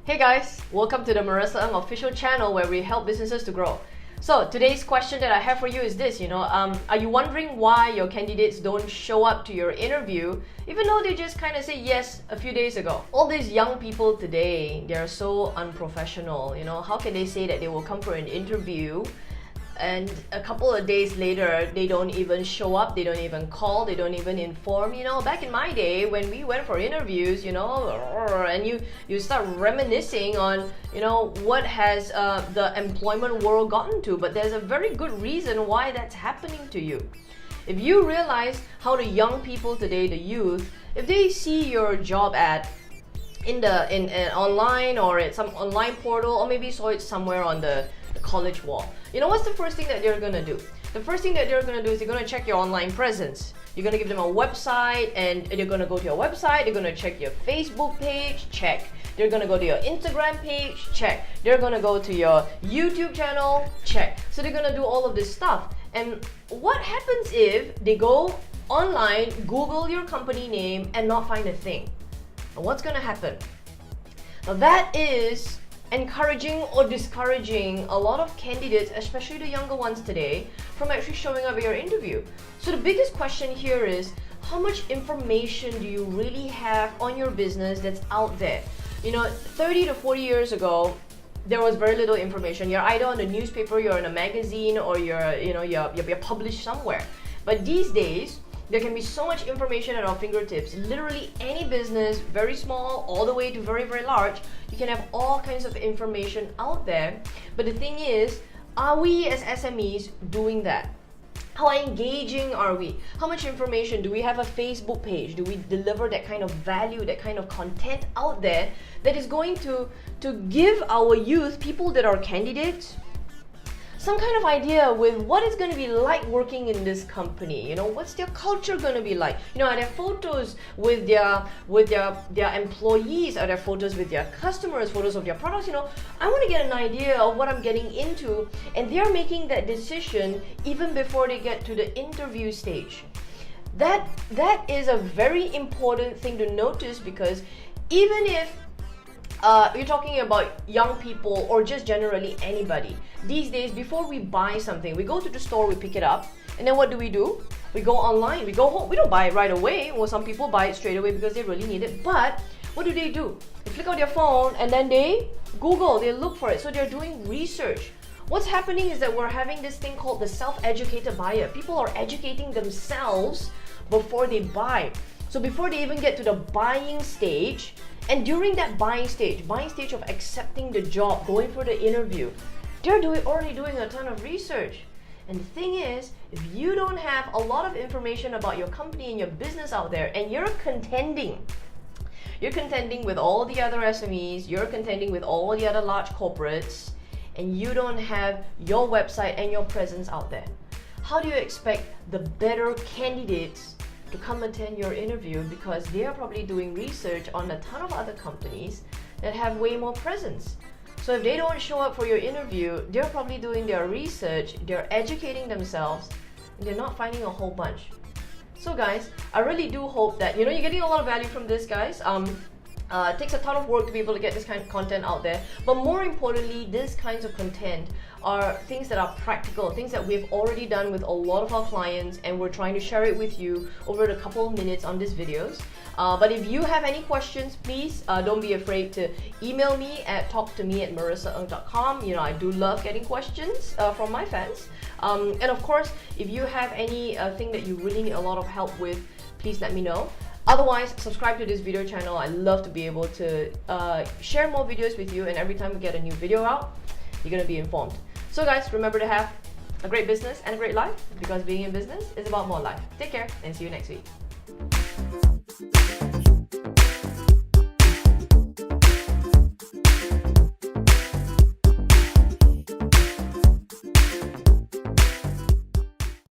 Hey guys, welcome to the Maresa Ng official channel where we help businesses to grow. So today's question that I have for you is this, are you wondering why your candidates don't show up to your interview even though they just kind of say yes a few days ago? All these young people today, they're so unprofessional, how can they say that they will come for an interview and a couple of days later they don't even show up, they don't even call, they don't even inform? Back in my day when we went for interviews, and you start reminiscing on what has the employment world gotten to, but there's a very good reason why that's happening to you. If you realize how the young people today, the youth, if they see your job ad in online or at some online portal, or maybe saw it somewhere on the college wall, what's the first thing that they're gonna do? The first thing that they're gonna do is they're gonna check your online presence. You're gonna give them a website and they're gonna go to your website, they're gonna check your Facebook page, check. They're gonna go to your Instagram page, check. They're gonna go to your YouTube channel, check. So they're gonna do all of this stuff. And what happens if they go online, Google your company name and not find a thing? Now what's gonna happen? Now that is encouraging or discouraging a lot of candidates, especially the younger ones today, from actually showing up at your interview. So the biggest question here is, how much information do you really have on your business that's out there? 30 to 40 years ago, there was very little information. You're either on the newspaper, you're in a magazine, or you're published somewhere. But these days, there can be so much information at our fingertips. Literally any business, very small all the way to very, very large, you can have all kinds of information out there. But the thing is, are we as SMEs doing that? How engaging are we? How much information? Do we have a Facebook page? Do we deliver that kind of value, that kind of content out there that is going to give our youth, people that are candidates, some kind of idea with what it's going to be like working in this company? What's their culture going to be like? Are there photos with their employees? Are there photos with their customers? Photos of their products? I want to get an idea of what I'm getting into, and they're making that decision even before they get to the interview stage. That is a very important thing to notice, because even if you're talking about young people or just generally anybody, these days, before we buy something, we go to the store, we pick it up, and then what do? We go online, we go home. We don't buy it right away. Well, some people buy it straight away because they really need it. But what do? They flick out their phone and then they Google, they look for it. So they're doing research. What's happening is that we're having this thing called the self-educated buyer. People are educating themselves before they buy. So before they even get to the buying stage, and during that buying stage of accepting the job, going for the interview, they're already doing a ton of research. And the thing is, if you don't have a lot of information about your company and your business out there, and you're contending with all the other SMEs, you're contending with all the other large corporates, and you don't have your website and your presence out there, how do you expect the better candidates to come attend your interview? Because they are probably doing research on a ton of other companies that have way more presence. So if they don't show up for your interview, they're probably doing their research, they're educating themselves, and they're not finding a whole bunch. So guys, I really do hope that you're getting a lot of value from this, guys. It takes a ton of work to be able to get this kind of content out there, but more importantly, these kinds of content are things that are practical, things that we've already done with a lot of our clients, and we're trying to share it with you over a couple of minutes on these videos. But if you have any questions, please don't be afraid to email me at talktome@maresaeng.com. I do love getting questions from my fans. And of course, if you have any thing that you really need a lot of help with, please let me know. Otherwise, subscribe to this video channel. I love to be able to share more videos with you, and every time we get a new video out, you're going to be informed. So guys, remember to have a great business and a great life, because being in business is about more life. Take care and see you next week.